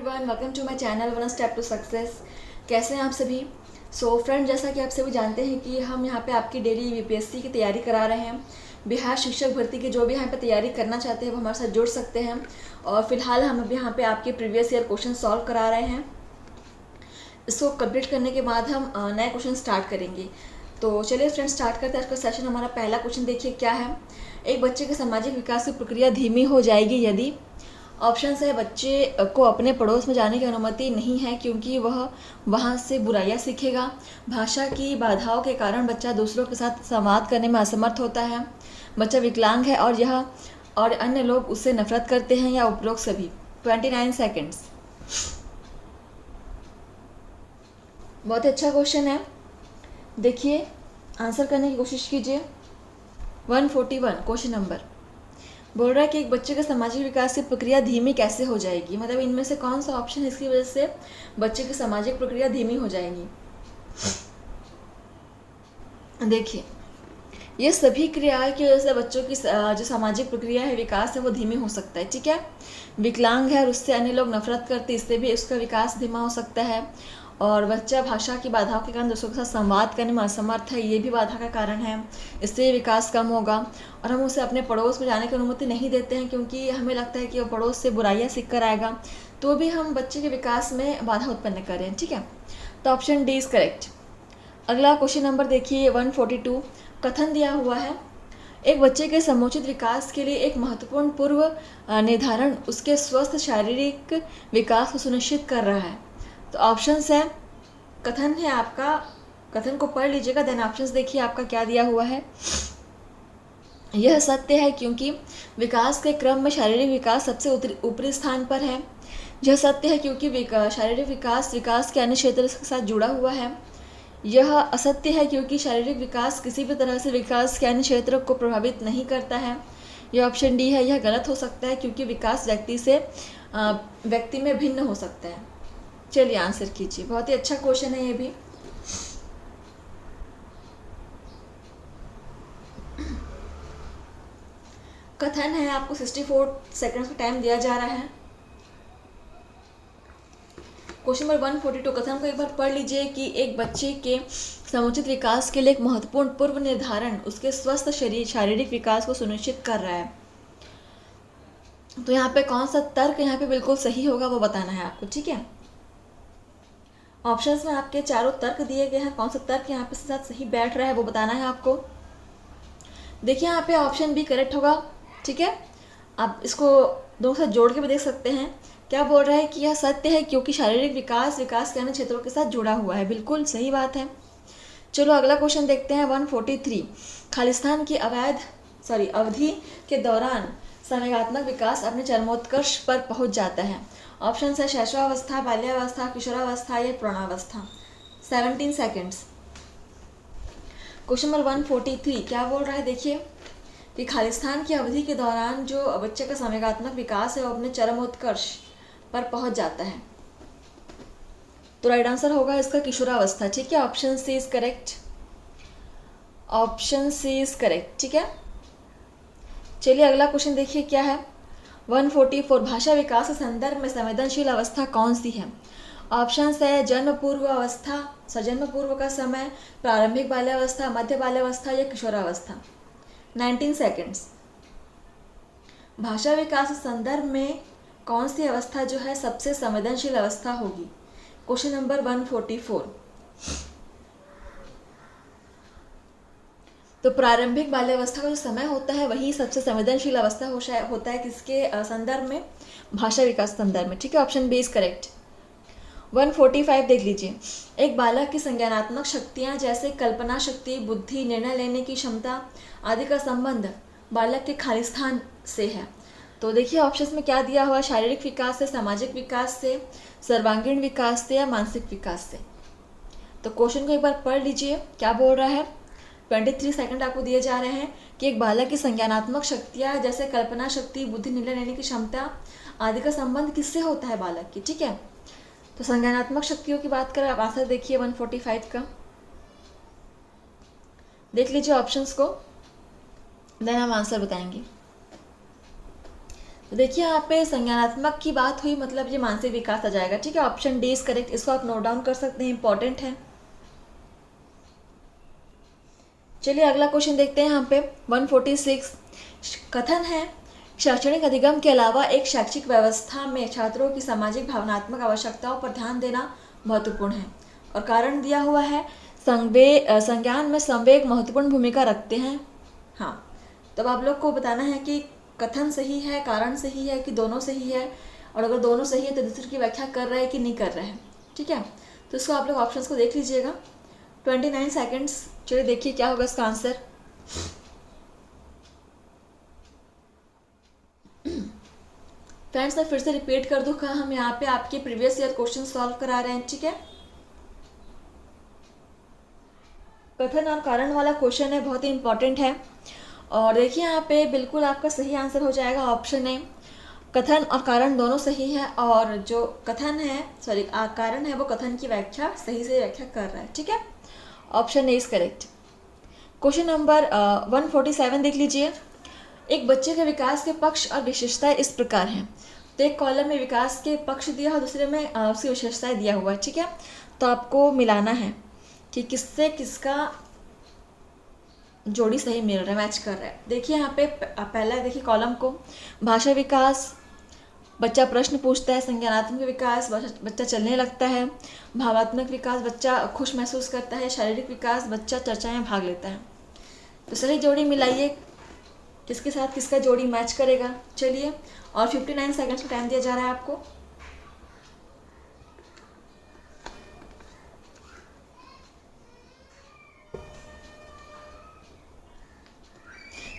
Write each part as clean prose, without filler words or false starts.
Everyone, welcome to my channel one step to success. कैसे हैं आप सभी? फ्रेंड, जैसा कि आप सभी जानते हैं कि हम यहाँ पे आपकी डेली यूपीएससी की तैयारी करा रहे हैं। बिहार शिक्षक भर्ती की जो भी यहाँ पे तैयारी करना चाहते हैं वो हमारे साथ जुड़ सकते हैं। और फिलहाल हम अभी यहाँ पे आपके प्रीवियस ईयर क्वेश्चन सॉल्व करा रहे हैं। इसको कंप्लीट करने के बाद हम नए क्वेश्चन स्टार्ट करेंगे। तो चलिए फ्रेंड्स, स्टार्ट करते हैं आज का सेशन। हमारा पहला क्वेश्चन देखिए क्या है। एक बच्चे के सामाजिक विकास की प्रक्रिया धीमी हो जाएगी यदि। ऑप्शन है, बच्चे को अपने पड़ोस में जाने की अनुमति नहीं है क्योंकि वह वहाँ से बुराइयाँ सीखेगा। भाषा की बाधाओं के कारण बच्चा दूसरों के साथ संवाद करने में असमर्थ होता है। बच्चा विकलांग है और अन्य लोग उससे नफरत करते हैं, या उपरोक्त सभी। 29 सेकेंड्स। बहुत ही अच्छा क्वेश्चन है। देखिए, आंसर करने की कोशिश कीजिए। 141 क्वेश्चन नंबर बोल रहा है कि एक बच्चे के सामाजिक विकास की प्रक्रिया धीमी कैसे हो जाएगी। मतलब इनमें से कौन सा ऑप्शन है इसकी वजह से बच्चे की सामाजिक प्रक्रिया धीमी हो जाएगी। देखिए, ये सभी क्रियाएं की वजह से बच्चों की जो सामाजिक प्रक्रिया है, विकास है, वो धीमी हो सकता है। ठीक है, विकलांग है और उससे अन्य लोग नफरत करते, इससे भी उसका विकास धीमा हो सकता है। और बच्चा भाषा की बाधाओं के कारण दूसरों के साथ संवाद करने में असमर्थ है, ये भी बाधा का कारण है, इससे विकास कम होगा। और हम उसे अपने पड़ोस में जाने की अनुमति नहीं देते हैं क्योंकि हमें लगता है कि वो पड़ोस से बुराइयां सीख कर आएगा, तो भी हम बच्चे के विकास में बाधा उत्पन्न कर रहे हैं। ठीक है, तो ऑप्शन डी इज करेक्ट। अगला क्वेश्चन नंबर देखिए 142। कथन दिया हुआ है, एक बच्चे के समुचित विकास के लिए एक महत्वपूर्ण पूर्व निर्धारण उसके स्वस्थ शारीरिक विकास को सुनिश्चित कर रहा है। तो ऑप्शंस है, कथन है आपका, कथन को पढ़ लीजिएगा, देन ऑप्शंस देखिए आपका क्या दिया हुआ है। यह सत्य है क्योंकि विकास के क्रम में शारीरिक विकास सबसे ऊपरी स्थान पर है। यह सत्य है क्योंकि शारीरिक विकास के अन्य क्षेत्र के साथ जुड़ा हुआ है। यह असत्य है क्योंकि शारीरिक विकास किसी भी तरह से विकास के अन्य क्षेत्र को प्रभावित नहीं करता है। यह ऑप्शन डी है, यह गलत हो सकता है क्योंकि विकास व्यक्ति में भिन्न हो सकता है। चलिए आंसर कीजिए। बहुत ही अच्छा क्वेश्चन है ये भी। कथन है, आपको 64 सेकंड्स का टाइम दिया जा रहा है। क्वेश्चन नंबर 142, कथन को एक बार पढ़ लीजिए कि एक बच्चे के समुचित विकास के लिए एक महत्वपूर्ण पूर्व निर्धारण उसके स्वस्थ शारीरिक विकास को सुनिश्चित कर रहा है। तो यहाँ पे कौन सा तर्क यहाँ पे बिल्कुल सही होगा वो बताना है आपको। ठीक है, ऑप्शंस में आपके चारों तर्क दिए गए हैं, कौन सा तर्क यहाँ पे साथ सही बैठ रहा है वो बताना है आपको। देखिए, यहाँ पे ऑप्शन बी करेक्ट होगा। ठीक है, आप इसको दोनों साथ जोड़ के भी देख सकते हैं। क्या बोल रहा है कि यह सत्य है क्योंकि शारीरिक विकास के अन्य क्षेत्रों के साथ जुड़ा हुआ है। बिल्कुल सही बात है। चलो अगला क्वेश्चन देखते हैं 143। खालिस्तान की अवधि के दौरान संवेगात्मक विकास अपने चरमोत्कर्ष पर पहुंच जाता है। ऑप्शन है शैशवावस्था, बाल्यावस्था, किशोरावस्था या प्रौढ़ावस्था। 17 सेकेंड्स। क्वेश्चन नंबर 143 क्या बोल रहा है, देखिए कि खालिस्तान की अवधि के दौरान जो बच्चे का संवेगात्मक विकास है वो अपने चरमोत्कर्ष पर पहुंच जाता है। तो राइट आंसर होगा इसका किशोरावस्था। ठीक है, option C is correct. Option C is correct. ठीक है, चलिए अगला क्वेश्चन देखिए क्या है। 144 भाषा विकास के संदर्भ में संवेदनशील अवस्था कौन सी है। ऑप्शन है जन्म पूर्व अवस्था, सजन्म पूर्व का समय, प्रारंभिक बाल्यावस्था, मध्य बाल्यावस्था या किशोरावस्था। 19 सेकेंड्स। भाषा विकास के संदर्भ में कौन सी अवस्था जो है सबसे संवेदनशील अवस्था होगी। Question number 144। तो प्रारंभिक बाल्यावस्था का जो समय होता है वही सबसे संवेदनशील अवस्था होता है किसके संदर्भ में, भाषा विकास संदर्भ में। ठीक है, ऑप्शन बी इज करेक्ट। 145 देख लीजिए, एक बालक की संज्ञानात्मक शक्तियां जैसे कल्पना शक्ति, बुद्धि, निर्णय लेने की क्षमता आदि का संबंध बालक के खालिस्तान से है। तो देखिए ऑप्शंस में क्या दिया हुआ, शारीरिक विकास से, सामाजिक विकास से, सर्वांगीण विकास से या मानसिक विकास से। तो क्वेश्चन को एक बार पढ़ लीजिए क्या बोल रहा है। 23 सेकंड आपको दिए जा रहे हैं कि एक बालक की संज्ञानात्मक शक्तियाँ जैसे कल्पना शक्ति, बुद्धि, निर्णय लेने की क्षमता आदि का संबंध किससे होता है, बालक की। ठीक है, तो संज्ञानात्मक शक्तियों की बात करें, आप आंसर देखिए 145 का। देख लीजिए ऑप्शंस को, देन हम आंसर बताएंगे। तो देखिए यहाँ पे संज्ञानात्मक की बात हुई, मतलब ये मानसिक विकास आ जाएगा। ठीक है, ऑप्शन डी इज करेक्ट। इसको आप नोट डाउन कर सकते हैं, इंपॉर्टेंट है। चलिए अगला क्वेश्चन देखते हैं यहाँ पे 146। कथन है, शैक्षणिक अधिगम के अलावा एक शैक्षिक व्यवस्था में छात्रों की सामाजिक भावनात्मक आवश्यकताओं पर ध्यान देना महत्वपूर्ण है। और कारण दिया हुआ है, संज्ञान में संवेग महत्वपूर्ण भूमिका रखते हैं। हाँ, तब आप लोग को बताना है कि कथन सही है, कारण सही है कि दोनों सही है, और अगर दोनों सही है तो दूसरे की व्याख्या कर रहे हैं कि नहीं कर रहे हैं। ठीक है, तो इसको आप लोग ऑप्शंस को देख लीजिएगा। 29 सेकेंड्स। चलिए देखिए क्या होगा इसका आंसर। फ्रेंड्स मैं फिर से रिपीट कर दूँ, हम यहाँ पे आपके प्रीवियस ईयर क्वेश्चन सॉल्व करा रहे हैं। ठीक है, कथन और कारण वाला क्वेश्चन है, बहुत ही इंपॉर्टेंट है। और देखिए यहाँ पे बिल्कुल आपका सही आंसर हो जाएगा ऑप्शन ए। कथन और कारण दोनों सही है, और जो कथन है कारण है वो कथन की व्याख्या सही से व्याख्या कर रहा है। ठीक है, option A is correct. Question number 147 देख लीजिए। एक बच्चे के विकास के पक्ष और विशेषताएं इस प्रकार हैं। तो एक कॉलम में विकास के पक्ष दिया है, दूसरे में उसकी विशेषताएं दिया हुआ है। ठीक है, तो आपको मिलाना है कि किससे किसका जोड़ी सही मिल रहा है, मैच कर रहा है। देखिए यहाँ पे पहला देखिए कॉलम को, भाषा विकास, बच्चा प्रश्न पूछता है। संज्ञानात्मक विकास, बच्चा चलने लगता है। भावात्मक विकास, बच्चा खुश महसूस करता है। शारीरिक विकास, बच्चा चर्चा में भाग लेता है। तो सही जोड़ी मिलाइए, किसके साथ किसका जोड़ी मैच करेगा। चलिए, और 59 सेकंड्स का टाइम दिया जा रहा है आपको।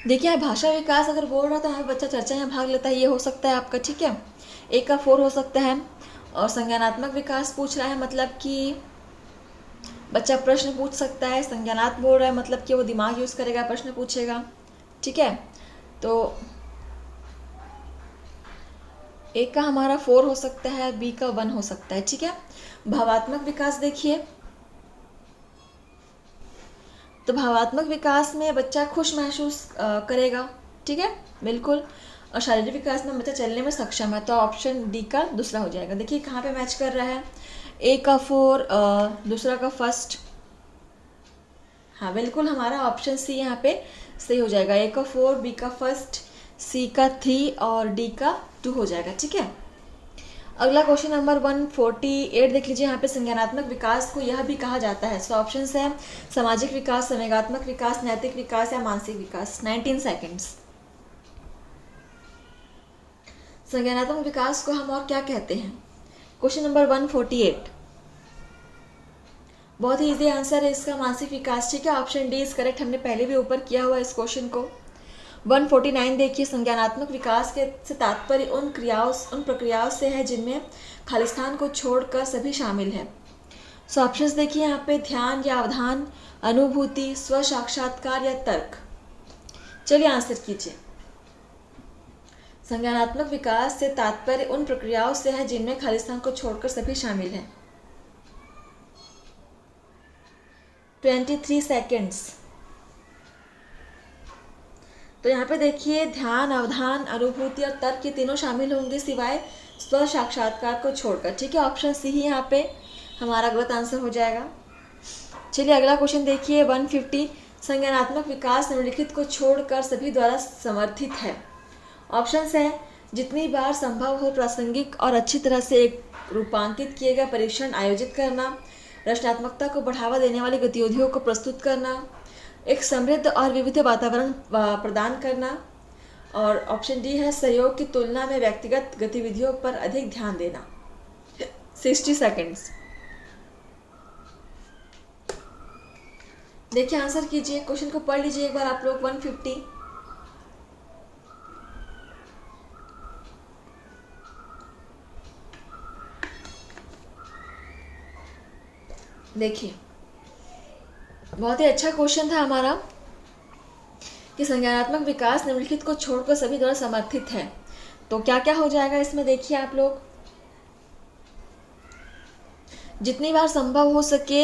देखिए भाषा विकास अगर बोल रहा था हमें बच्चा चर्चा में भाग लेता है, ये हो सकता है आपका। ठीक है, एक का 4 हो सकता है। और संज्ञानात्मक विकास पूछ रहा है, मतलब कि बच्चा प्रश्न पूछ सकता है। संज्ञानात्मक बोल रहा है मतलब कि वो दिमाग यूज़ करेगा, प्रश्न पूछेगा। ठीक है, तो एक का हमारा 4 हो सकता है, बी का 1 हो सकता है। ठीक है, भावात्मक विकास देखिए, तो भावात्मक विकास में बच्चा खुश महसूस करेगा। ठीक है, बिल्कुल। और शारीरिक विकास में बच्चा चलने में सक्षम है, तो ऑप्शन डी का दूसरा हो जाएगा। देखिए कहाँ पे मैच कर रहा है, ए का 4, दूसरा का फर्स्ट। हाँ बिल्कुल, हमारा ऑप्शन सी यहाँ पे सही हो जाएगा। ए का 4, बी का फर्स्ट, सी का 3 और डी का 2 हो जाएगा। ठीक है, अगला क्वेश्चन नंबर 148 देख लीजिए। यहाँ पे संज्ञानात्मक विकास को यह भी कहा जाता है। सो ऑप्शंस है सामाजिक विकास, संवेगात्मक विकास, नैतिक विकास या मानसिक विकास। 19 सेकेंड्स। संज्ञानात्मक विकास को हम और क्या कहते हैं। क्वेश्चन नंबर 148, बहुत ही इजी आंसर है इसका, मानसिक विकास। ठीक है, ऑप्शन डी इज करेक्ट। हमने पहले भी ऊपर किया हुआ इस क्वेश्चन को। 149 देखिए, संज्ञानात्मक विकास के से तात्पर्य उन प्रक्रियाओं से है जिनमें खालिस्तान को छोड़कर सभी शामिल है। सो ऑप्शंस देखिए यहाँ पे, ध्यान या अवधान, अनुभूति, स्व साक्षात्कार या तर्क। चलिए आंसर कीजिए। संज्ञानात्मक विकास से तात्पर्य उन प्रक्रियाओं से है जिनमें खालिस्तान को छोड़कर सभी शामिल हैं। 23 सेकेंड्स। तो यहाँ पे देखिए ध्यान, अवधान, अनुभूति और तर्क ये तीनों शामिल होंगे सिवाय स्व साक्षात्कार को छोड़कर। ठीक है, ऑप्शन सी ही यहाँ पे हमारा गलत आंसर हो जाएगा। चलिए अगला क्वेश्चन देखिए 150। संज्ञानात्मक विकास निम्नलिखित को छोड़कर सभी द्वारा समर्थित है। ऑप्शंस हैं जितनी बार संभव हो प्रासंगिक और अच्छी तरह से एक रूपांकित किए गए परीक्षण आयोजित करना, रचनात्मकता को बढ़ावा देने वाली गतिविधियों को प्रस्तुत करना, एक समृद्ध और विविध वातावरण प्रदान करना, और ऑप्शन डी है सहयोग की तुलना में व्यक्तिगत गतिविधियों पर अधिक ध्यान देना। 60 सेकेंड्स। देखिए आंसर कीजिए, क्वेश्चन को पढ़ लीजिए एक बार आप लोग। 150। देखिए बहुत ही अच्छा क्वेश्चन था हमारा कि संज्ञानात्मक विकास निम्नलिखित को छोड़कर सभी द्वारा समर्थित है। तो क्या क्या हो जाएगा इसमें देखिए आप लोग। जितनी बार संभव हो सके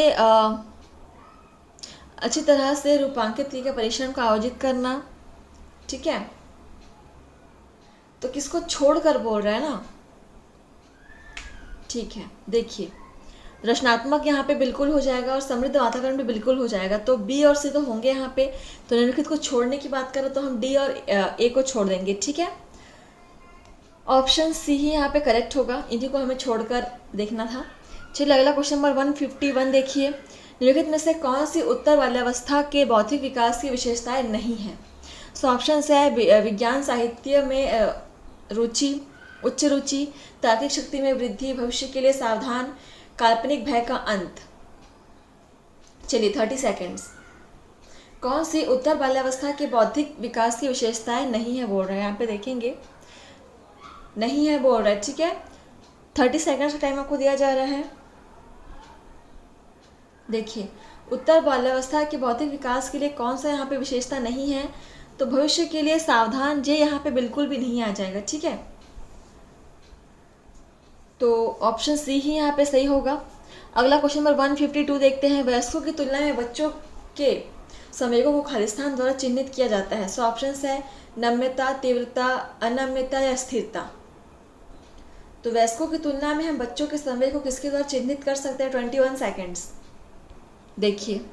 अच्छी तरह से रूपांकित किए गए परीक्षण को आयोजित करना। ठीक है, तो किसको छोड़कर बोल रहा है ना। ठीक है, देखिए रचनात्मक यहाँ पे बिल्कुल हो जाएगा और समृद्ध वातावरण भी बिल्कुल हो जाएगा। तो बी और सी तो होंगे यहाँ पे। तो निम्नलिखित को छोड़ने की बात करें तो हम डी और ए को छोड़ देंगे। ठीक है, ऑप्शन सी ही यहाँ पे करेक्ट होगा, इन्हीं को हमें छोड़कर देखना था। चलिए अगला क्वेश्चन नंबर 151 देखिए, निम्नलिखित में से कौन सी उत्तर बाल्यावस्था के बौद्धिक विकास की विशेषताएं नहीं है। सो ऑप्शन से है विज्ञान साहित्य में रुचि, उच्च रुचि, तार्किक शक्ति में वृद्धि, भविष्य के लिए सावधान, काल्पनिक भय का अंत। चलिए 30 सेकेंड्स। कौन सी उत्तर बाल्यावस्था के बौद्धिक विकास की विशेषताएं नहीं है बोल रहा है, यहाँ पे देखेंगे नहीं है बोल रहा है। ठीक है, 30 सेकेंड्स का टाइम आपको दिया जा रहा है। देखिए उत्तर बाल्यावस्था के बौद्धिक विकास के लिए कौन सा यहाँ पे विशेषता नहीं है, तो भविष्य के लिए सावधान, ये यहाँ पे बिल्कुल भी नहीं आ जाएगा। ठीक है, तो ऑप्शन सी ही यहाँ पे सही होगा। अगला क्वेश्चन नंबर 152 देखते हैं, वयस्कों की तुलना में बच्चों के संवेगों को खालिस्तान द्वारा चिन्हित किया जाता है। सो ऑप्शन है नम्यता, तीव्रता, अनम्यता या स्थिरता। तो वयस्कों की तुलना में हम बच्चों के संवेग को किसके द्वारा चिन्हित कर सकते हैं। 21 सेकेंड्स। देखिए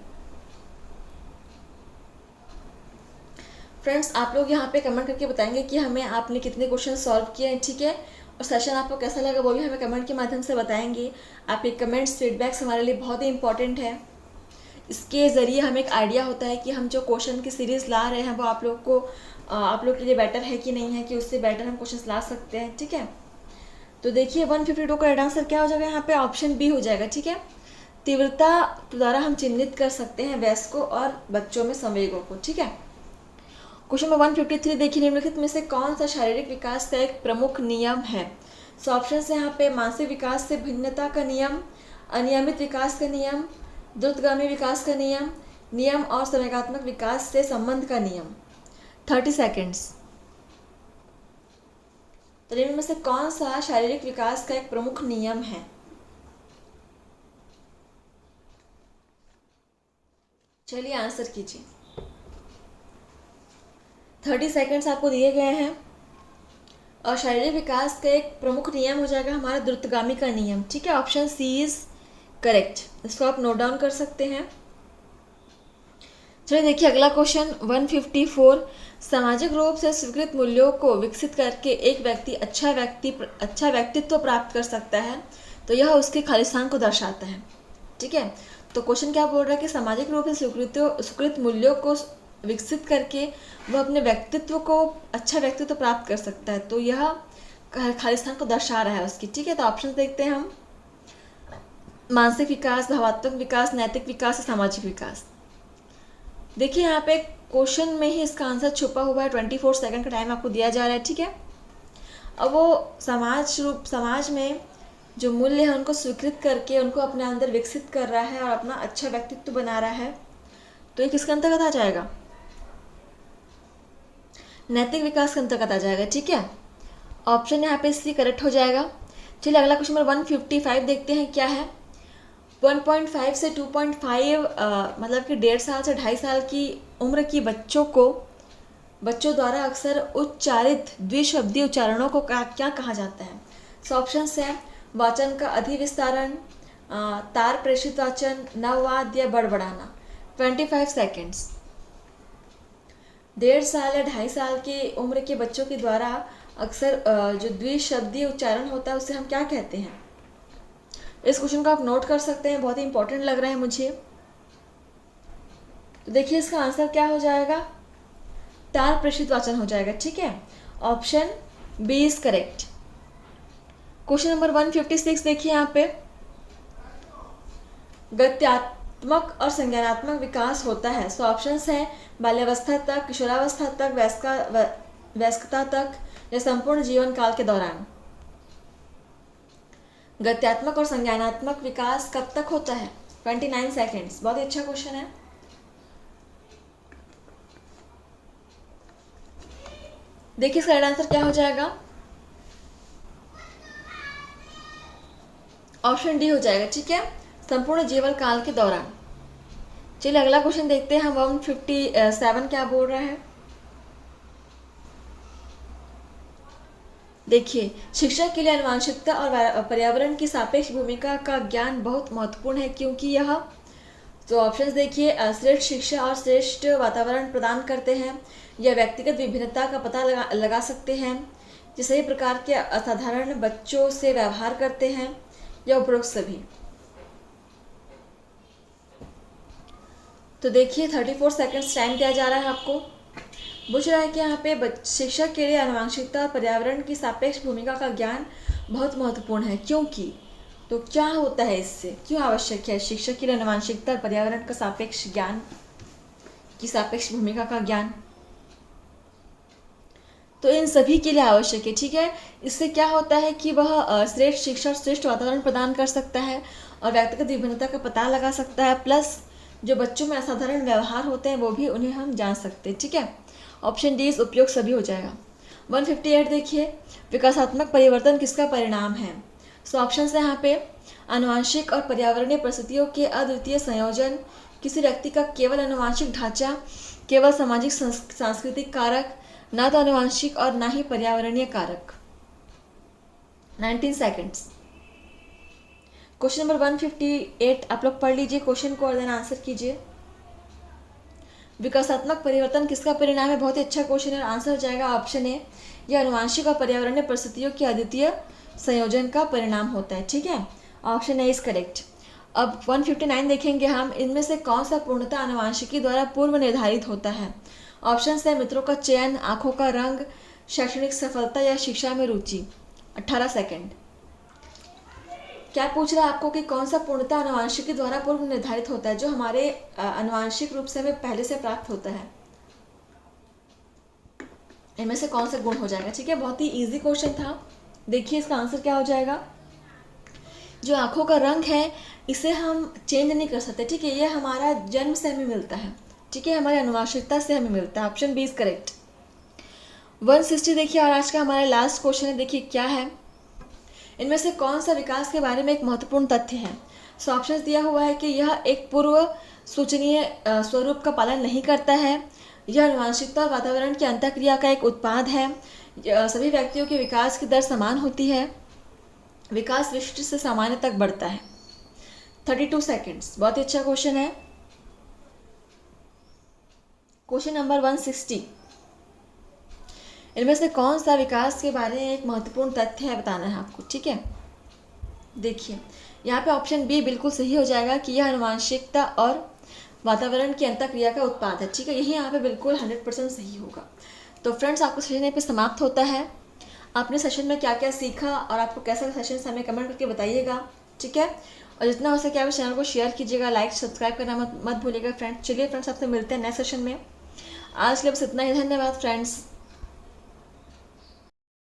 फ्रेंड्स, आप लोग यहाँ पे कमेंट करके बताएंगे कि हमें आपने कितने क्वेश्चन सॉल्व किए हैं। ठीक है, और सेशन आपको कैसा लगा वो भी हमें कमेंट के माध्यम से बताएंगे। आपके कमेंट्स, फीडबैक्स हमारे लिए बहुत ही इंपॉर्टेंट है। इसके ज़रिए हमें एक आइडिया होता है कि हम जो क्वेश्चन की सीरीज़ ला रहे हैं वो आप लोग के लिए बेटर है कि नहीं है, कि उससे बेटर हम क्वेश्चन ला सकते हैं। ठीक है, तो देखिए 152 का राइट आंसर क्या हो जाएगा, यहाँ पे ऑप्शन बी हो जाएगा। ठीक है, तीव्रता द्वारा हम चिन्हित कर सकते हैं वयस्कों और बच्चों में संवेगों को। ठीक है, क्वेश्चन नंबर 153 देखिए, निम्नलिखित में से कौन सा शारीरिक विकास का एक प्रमुख नियम है। सो ऑप्शन है यहाँ पे मानसिक विकास से भिन्नता का नियम, अनियमित विकास का नियम, द्रुतगामी विकास का नियम और संवेगात्मक विकास से संबंध का नियम। 30 सेकेंड्स। तो निम्न में से कौन सा शारीरिक विकास का एक प्रमुख नियम है। चलिए आंसर कीजिए। 30 सेकेंड्स आपको दिए गए हैं और शारीरिक विकास का एक प्रमुख नियम हो जाएगा हमारा द्रुतगामी का नियम। ठीक है, ऑप्शन सी इज करेक्ट, इसको आप नोट डाउन कर सकते हैं। चलिए देखिए अगला क्वेश्चन 154, सामाजिक रूप से स्वीकृत मूल्यों को विकसित करके एक व्यक्ति अच्छा व्यक्तित्व प्राप्त कर सकता है, तो यह उसके खालिस्तान को दर्शाता है। ठीक है, तो क्वेश्चन क्या बोल रहा है कि सामाजिक रूप से स्वीकृत मूल्यों को विकसित करके वह अपने व्यक्तित्व को अच्छा व्यक्तित्व प्राप्त कर सकता है, तो यह खालिस्तान को दर्शा रहा है उसकी। ठीक है, तो ऑप्शन देखते हैं हम, मानसिक विकास, भावात्मक विकास, नैतिक विकास, सामाजिक विकास। देखिए यहाँ पे क्वेश्चन में ही इसका आंसर छुपा हुआ है। 24 सेकंड का टाइम आपको दिया जा रहा है। ठीक है, अब वो समाज में जो मूल्य है उनको स्वीकृत करके उनको अपने अंदर विकसित कर रहा है और अपना अच्छा व्यक्तित्व बना रहा है, तो ये किसके अंतर्गत आ जाएगा, नैतिक विकास के अंतर्गत आ जाएगा। ठीक है, ऑप्शन यहाँ पे सी करेक्ट हो जाएगा। चलिए अगला क्वेश्चन नंबर 155 देखते हैं क्या है। 1.5 से 2.5 मतलब कि 1.5 साल से 2.5 साल की उम्र की बच्चों द्वारा अक्सर उच्चारित द्विशब्दी उच्चारणों को क्या कहा जाता है। सो ऑप्शन है वाचन का अधिविस्तारण, तार प्रेषित वाचन, नववाद या बड़बड़ाना। 25 सेकेंड्स। 1.5 साल या 2.5 साल की उम्र के बच्चों के द्वारा अक्सर जो द्विशब्दी उच्चारण होता है उसे हम क्या कहते हैं। इस क्वेश्चन को आप नोट कर सकते हैं, बहुत ही इंपॉर्टेंट लग रहा है मुझे। तो देखिए इसका आंसर क्या हो जाएगा, तार प्रेषित वाचन हो जाएगा। ठीक है, option B is correct. Question number 156 देखिए यहाँ पे, गत्यात्मक और संज्ञानात्मक विकास होता है। सो ऑप्शंस हैं बाल्यावस्था तक, किशोरावस्था तक, वयस्कता तक या संपूर्ण जीवन काल के दौरान। गत्यात्मक और संज्ञानात्मक विकास कब तक होता है। 29 सेकेंड्स। बहुत ही अच्छा क्वेश्चन है। देखिए इसका राइट आंसर क्या हो जाएगा, ऑप्शन डी हो जाएगा। ठीक है, संपूर्ण जीवन काल के दौरान। चलिए अगला क्वेश्चन देखते हैं हम 157 क्या बोल रहा है। देखिए, शिक्षा के लिए आनुवंशिकता और पर्यावरण की सापेक्ष भूमिका का ज्ञान बहुत महत्वपूर्ण है, क्योंकि यह, तो ऑप्शंस देखिए, श्रेष्ठ शिक्षा और श्रेष्ठ वातावरण प्रदान करते हैं, या व्यक्तिगत विभिन्नता का पता लगा सकते हैं, जो सही प्रकार के असाधारण बच्चों से व्यवहार करते हैं, या उपरोक्त सभी। तो देखिए 34 सेकंड्स टाइम दिया जा रहा है आपको। पूछ रहा है कि यहाँ पे शिक्षा के लिए आनुवंशिकता और पर्यावरण की सापेक्ष भूमिका का ज्ञान बहुत महत्वपूर्ण है, क्योंकि, तो क्या होता है इससे, क्यों आवश्यक है शिक्षा के लिए आनुवंशिकता और पर्यावरण का सापेक्ष ज्ञान की सापेक्ष भूमिका का ज्ञान? तो इन सभी के लिए आवश्यक है, ठीक है। इससे क्या होता है कि वह श्रेष्ठ शिक्षा और श्रेष्ठ वातावरण प्रदान कर सकता है और व्यक्तिगत विभिन्नता का पता लगा सकता है, प्लस जो बच्चों में असाधारण व्यवहार होते हैं वो भी उन्हें हम जान सकते हैं, ठीक है। ऑप्शन डी इस उपयोग सभी हो जाएगा। 158 देखिए, विकासात्मक परिवर्तन किसका परिणाम है? सो ऑप्शन है यहाँ पे, आनुवंशिक और पर्यावरणीय परिस्थितियों के अद्वितीय संयोजन, किसी व्यक्ति का केवल आनुवंशिक ढांचा, केवल सामाजिक सांस्कृतिक कारक, ना तो आनुवंशिक और ना ही पर्यावरणीय कारक। 19 सेकेंड्स। क्वेश्चन नंबर 158 आप लोग पढ़ लीजिए क्वेश्चन को और देन आंसर कीजिए। विकासात्मक परिवर्तन किसका परिणाम है? बहुत ही अच्छा क्वेश्चन है। आंसर हो जाएगा ऑप्शन ए, यह आनुवंशिक और पर्यावरणीय परिस्थितियों के अद्वितीय संयोजन का परिणाम होता है, ठीक है। Option A is correct. अब 159 देखेंगे हम, इनमें से कौन सा पूर्णतः आनुवंशिकी द्वारा पूर्व निर्धारित होता है? ऑप्शन है मित्रों का चयन, आंखों का रंग, शैक्षणिक सफलता या शिक्षा में रुचि। 18 सेकेंड। क्या पूछ रहा है आपको कि कौन सा पूर्णतः आनुवंशिकी द्वारा पूर्व निर्धारित होता है, जो हमारे आनुवंशिक रूप से हमें पहले से प्राप्त होता है? इनमें से कौन सा गुण हो जाएगा? ठीक है, बहुत ही इजी क्वेश्चन था। देखिए इसका आंसर क्या हो जाएगा। जो आंखों का रंग है इसे हम चेंज नहीं कर सकते, ठीक है, ये हमारा जन्म से हमें मिलता है, ठीक है, हमारी आनुवंशिकता से हमें मिलता है। Option B is correct. 160 देखिए, और आज का हमारा लास्ट क्वेश्चन है। देखिए क्या है, इनमें से कौन सा विकास के बारे में एक महत्वपूर्ण तथ्य है? सो ऑप्शन दिया हुआ है कि यह एक पूर्व सूचनीय स्वरूप का पालन नहीं करता है, यह आनुवंशिकता और वातावरण की अंतःक्रिया का एक उत्पाद है, सभी व्यक्तियों के विकास की दर समान होती है, विकास विशिष्ट से सामान्य तक बढ़ता है। 32 सेकेंड्स। बहुत ही अच्छा क्वेश्चन है। क्वेश्चन नंबर 160, इनमें से कौन सा विकास के बारे में एक महत्वपूर्ण तथ्य है बताना है आपको, ठीक है। देखिए यहाँ पे ऑप्शन बी बिल्कुल सही हो जाएगा कि यह आनुवंशिकता और वातावरण की अंतःक्रिया का उत्पाद है, ठीक है, यही यहाँ पे बिल्कुल 100% सही होगा। तो फ्रेंड्स, आपको सेशन यहाँ पे समाप्त होता है। आपने सेशन में क्या क्या सीखा और आपको कैसा सेशन हमें कमेंट करके बताइएगा, ठीक है। और जितना हो सके आप इस चैनल को शेयर कीजिएगा, लाइक सब्सक्राइब करना मत भूलिएगा फ्रेंड्स। चलिए फ्रेंड्स, आपसे मिलते हैं नेक्स्ट सेशन में। आज के लिए बस इतना ही। धन्यवाद फ्रेंड्स।